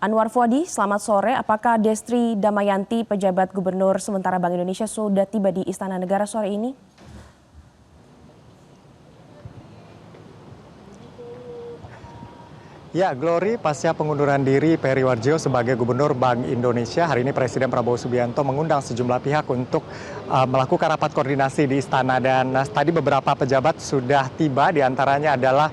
Anwar Fuadi, selamat sore. Apakah Destri Damayanti, pejabat Gubernur sementara Bank Indonesia, sudah tiba di Istana Negara sore ini? Ya, Glory, pasca pengunduran diri Peri Warjio sebagai Gubernur Bank Indonesia, hari ini Presiden Prabowo Subianto mengundang sejumlah pihak untuk melakukan rapat koordinasi di Istana. Dan tadi beberapa pejabat sudah tiba, diantaranya adalah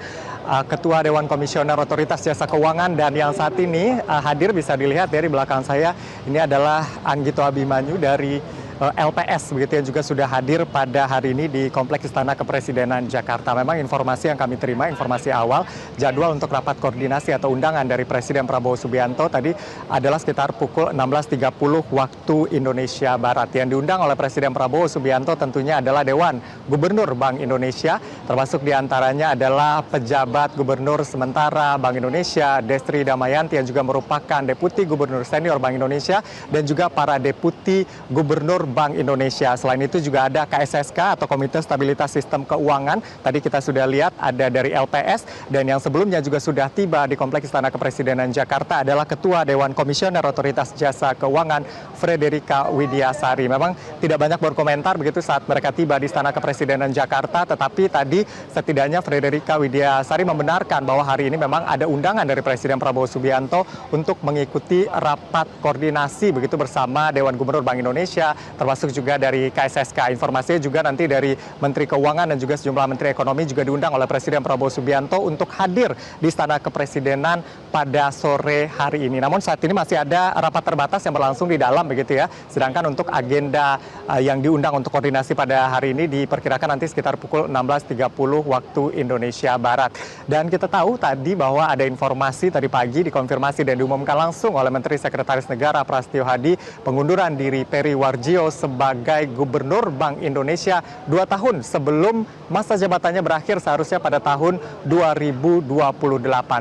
Ketua Dewan Komisioner Otoritas Jasa Keuangan, dan yang saat ini hadir bisa dilihat dari belakang saya, ini adalah Anggito Abimanyu dari LPS, begitu, yang juga sudah hadir pada hari ini di Kompleks Istana Kepresidenan Jakarta. Memang informasi yang kami terima, informasi awal, jadwal untuk rapat koordinasi atau undangan dari Presiden Prabowo Subianto tadi adalah sekitar pukul 16.30 waktu Indonesia Barat. Yang diundang oleh Presiden Prabowo Subianto tentunya adalah Dewan Gubernur Bank Indonesia, termasuk diantaranya adalah pejabat Gubernur sementara Bank Indonesia, Destri Damayanti, yang juga merupakan Deputi Gubernur Senior Bank Indonesia, dan juga para Deputi Gubernur Bank Indonesia. Selain itu juga ada KSSK atau Komite Stabilitas Sistem Keuangan. Tadi kita sudah lihat ada dari LPS, dan yang sebelumnya juga sudah tiba di Kompleks Istana Kepresidenan Jakarta adalah Ketua Dewan Komisioner Otoritas Jasa Keuangan, Frederika Widiasari. Memang tidak banyak berkomentar begitu saat mereka tiba di Istana Kepresidenan Jakarta, tetapi tadi setidaknya Frederika Widiasari membenarkan bahwa hari ini memang ada undangan dari Presiden Prabowo Subianto untuk mengikuti rapat koordinasi begitu bersama Dewan Gubernur Bank Indonesia, termasuk juga dari KSSK. Informasinya juga nanti dari Menteri Keuangan dan juga sejumlah Menteri Ekonomi juga diundang oleh Presiden Prabowo Subianto untuk hadir di Istana Kepresidenan pada sore hari ini. Namun saat ini masih ada rapat terbatas yang berlangsung di dalam begitu ya. Sedangkan untuk agenda yang diundang untuk koordinasi pada hari ini diperkirakan nanti sekitar pukul 16.30 waktu Indonesia Barat. Dan kita tahu tadi bahwa ada informasi tadi pagi dikonfirmasi dan diumumkan langsung oleh Menteri Sekretaris Negara Prasetyo Hadi pengunduran diri Peri Warjio sebagai Gubernur Bank Indonesia 2 tahun sebelum masa jabatannya berakhir seharusnya pada tahun 2028.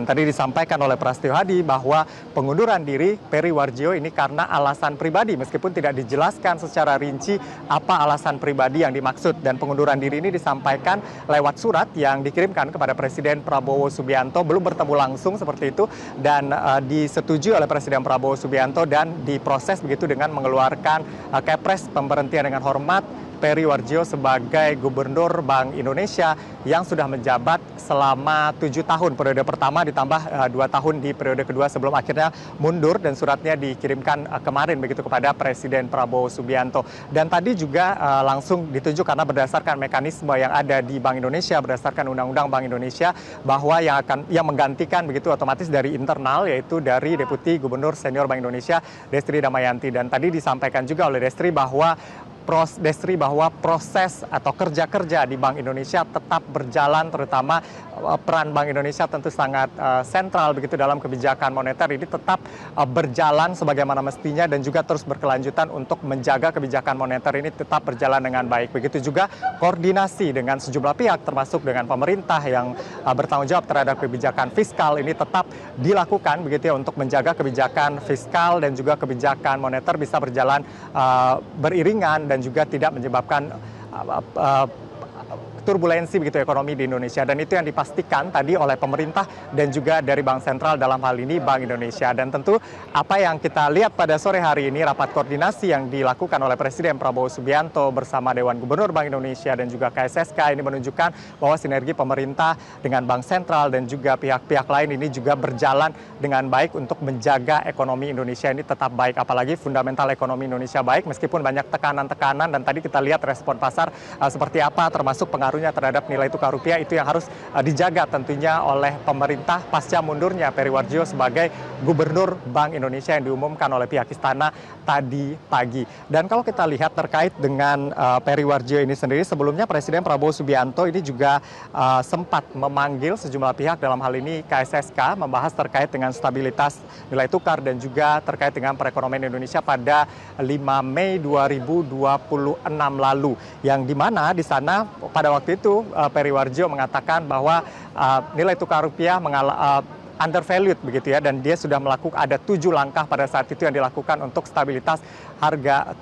Tadi disampaikan oleh Prasetyo Hadi bahwa pengunduran diri Peri Warjio ini karena alasan pribadi, meskipun tidak dijelaskan secara rinci apa alasan pribadi yang dimaksud. Dan pengunduran diri ini disampaikan lewat surat yang dikirimkan kepada Presiden Prabowo Subianto, belum bertemu langsung seperti itu, dan disetujui oleh Presiden Prabowo Subianto dan diproses begitu dengan mengeluarkan Kepres pemberhentian dengan hormat Peri Warjio sebagai Gubernur Bank Indonesia yang sudah menjabat selama 7 tahun. Periode pertama ditambah 2 tahun di periode kedua sebelum akhirnya mundur, dan suratnya dikirimkan kemarin begitu kepada Presiden Prabowo Subianto. Dan tadi juga langsung ditunjuk karena berdasarkan mekanisme yang ada di Bank Indonesia, berdasarkan Undang-Undang Bank Indonesia, bahwa yang menggantikan begitu otomatis dari internal, yaitu dari Deputi Gubernur Senior Bank Indonesia Destri Damayanti. Dan tadi disampaikan juga oleh Destri bahwa proses atau kerja-kerja di Bank Indonesia tetap berjalan, terutama peran Bank Indonesia tentu sangat sentral begitu dalam kebijakan moneter ini tetap berjalan sebagaimana mestinya, dan juga terus berkelanjutan untuk menjaga kebijakan moneter ini tetap berjalan dengan baik. Begitu juga koordinasi dengan sejumlah pihak termasuk dengan pemerintah yang bertanggung jawab terhadap kebijakan fiskal ini tetap dilakukan begitu ya, untuk menjaga kebijakan fiskal dan juga kebijakan moneter bisa berjalan beriringan dan juga tidak menyebabkan turbulensi begitu ekonomi di Indonesia. Dan itu yang dipastikan tadi oleh pemerintah dan juga dari Bank Sentral, dalam hal ini Bank Indonesia. Dan tentu apa yang kita lihat pada sore hari ini, rapat koordinasi yang dilakukan oleh Presiden Prabowo Subianto bersama Dewan Gubernur Bank Indonesia dan juga KSSK ini menunjukkan bahwa sinergi pemerintah dengan Bank Sentral dan juga pihak-pihak lain ini juga berjalan dengan baik untuk menjaga ekonomi Indonesia ini tetap baik. Apalagi fundamental ekonomi Indonesia baik meskipun banyak tekanan-tekanan, dan tadi kita lihat respon pasar seperti apa, termasuk pengaruh terhadap nilai tukar rupiah, itu yang harus dijaga tentunya oleh pemerintah pasca mundurnya Peri Warjio sebagai Gubernur Bank Indonesia yang diumumkan oleh pihak istana tadi pagi. Dan kalau kita lihat terkait dengan Peri Warjio ini sendiri, sebelumnya Presiden Prabowo Subianto ini juga sempat memanggil sejumlah pihak, dalam hal ini KSSK, membahas terkait dengan stabilitas nilai tukar dan juga terkait dengan perekonomian Indonesia pada 5 Mei 2026 lalu, yang dimana di sana pada waktu itu Peri Warjio mengatakan bahwa nilai tukar rupiah undervalued begitu ya, dan dia sudah melakukan ada 7 langkah pada saat itu yang dilakukan untuk stabilitas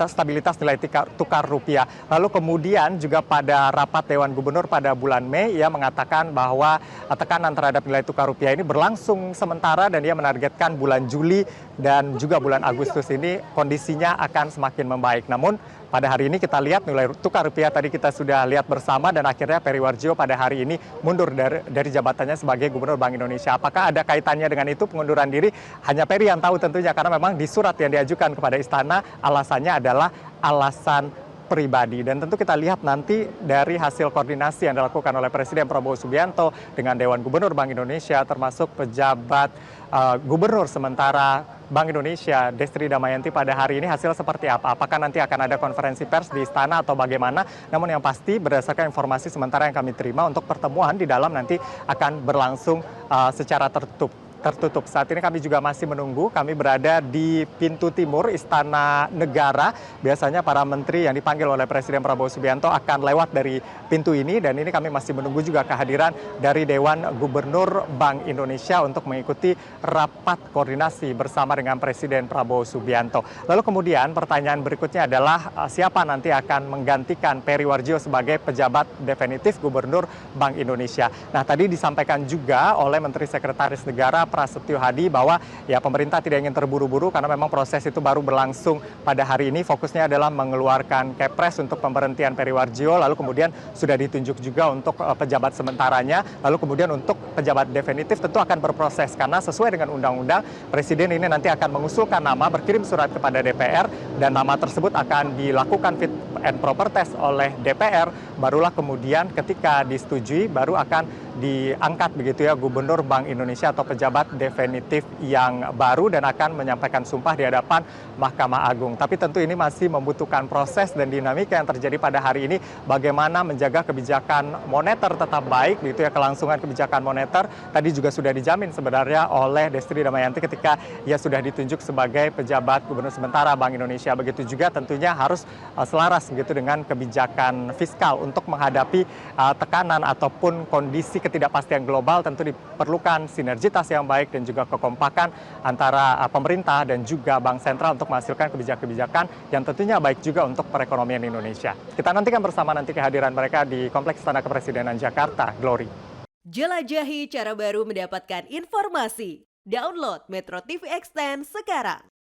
stabilitas nilai tukar rupiah. Lalu kemudian juga pada rapat Dewan Gubernur pada bulan Mei ia mengatakan bahwa tekanan terhadap nilai tukar rupiah ini berlangsung sementara dan ia menargetkan bulan Juli dan juga bulan Agustus ini kondisinya akan semakin membaik. Namun pada hari ini kita lihat nilai tukar rupiah tadi kita sudah lihat bersama dan akhirnya Peri Warjio pada hari ini mundur dari jabatannya sebagai Gubernur Bank Indonesia. Apakah ada kaitannya dengan itu pengunduran diri? Hanya Peri yang tahu tentunya karena memang di surat yang diajukan kepada Istana alasannya adalah alasan pribadi. Dan tentu kita lihat nanti dari hasil koordinasi yang dilakukan oleh Presiden Prabowo Subianto dengan Dewan Gubernur Bank Indonesia termasuk pejabat Gubernur sementara Bank Indonesia Destri Damayanti pada hari ini hasil seperti apa? Apakah nanti akan ada konferensi pers di istana atau bagaimana? Namun yang pasti berdasarkan informasi sementara yang kami terima untuk pertemuan di dalam nanti akan berlangsung secara tertutup. Saat ini kami juga masih menunggu, kami berada di pintu timur Istana Negara. Biasanya para menteri yang dipanggil oleh Presiden Prabowo Subianto akan lewat dari pintu ini dan ini kami masih menunggu juga kehadiran dari Dewan Gubernur Bank Indonesia untuk mengikuti rapat koordinasi bersama dengan Presiden Prabowo Subianto. Lalu kemudian pertanyaan berikutnya adalah siapa nanti akan menggantikan Peri Warjio sebagai pejabat definitif Gubernur Bank Indonesia. Nah, tadi disampaikan juga oleh Menteri Sekretaris Negara Prasetyo Hadi bahwa ya pemerintah tidak ingin terburu-buru karena memang proses itu baru berlangsung pada hari ini. Fokusnya adalah mengeluarkan Kepres untuk pemberhentian Peri Warjio, lalu kemudian sudah ditunjuk juga untuk pejabat sementaranya, lalu kemudian untuk pejabat definitif tentu akan berproses karena sesuai dengan undang-undang Presiden ini nanti akan mengusulkan nama, berkirim surat kepada DPR dan nama tersebut akan dilakukan fit and proper test oleh DPR, barulah kemudian ketika disetujui baru akan diangkat begitu ya Gubernur Bank Indonesia atau pejabat definitif yang baru dan akan menyampaikan sumpah di hadapan Mahkamah Agung. Tapi tentu ini masih membutuhkan proses dan dinamika yang terjadi pada hari ini bagaimana menjaga kebijakan moneter tetap baik begitu ya, kelangsungan kebijakan moneter tadi juga sudah dijamin sebenarnya oleh Destri Damayanti ketika ia sudah ditunjuk sebagai pejabat Gubernur sementara Bank Indonesia. Begitu juga tentunya harus selaras begitu dengan kebijakan fiskal untuk menghadapi tekanan ataupun kondisi ketidakpastian global. Tentu diperlukan sinergitas yang baik dan juga kekompakan antara pemerintah dan juga Bank Sentral untuk menghasilkan kebijakan-kebijakan yang tentunya baik juga untuk perekonomian Indonesia. Kita nantikan bersama nanti kehadiran mereka di Kompleks Istana Kepresidenan Jakarta. Glory. Jelajahi cara baru mendapatkan informasi. Download Metro TV Extend sekarang.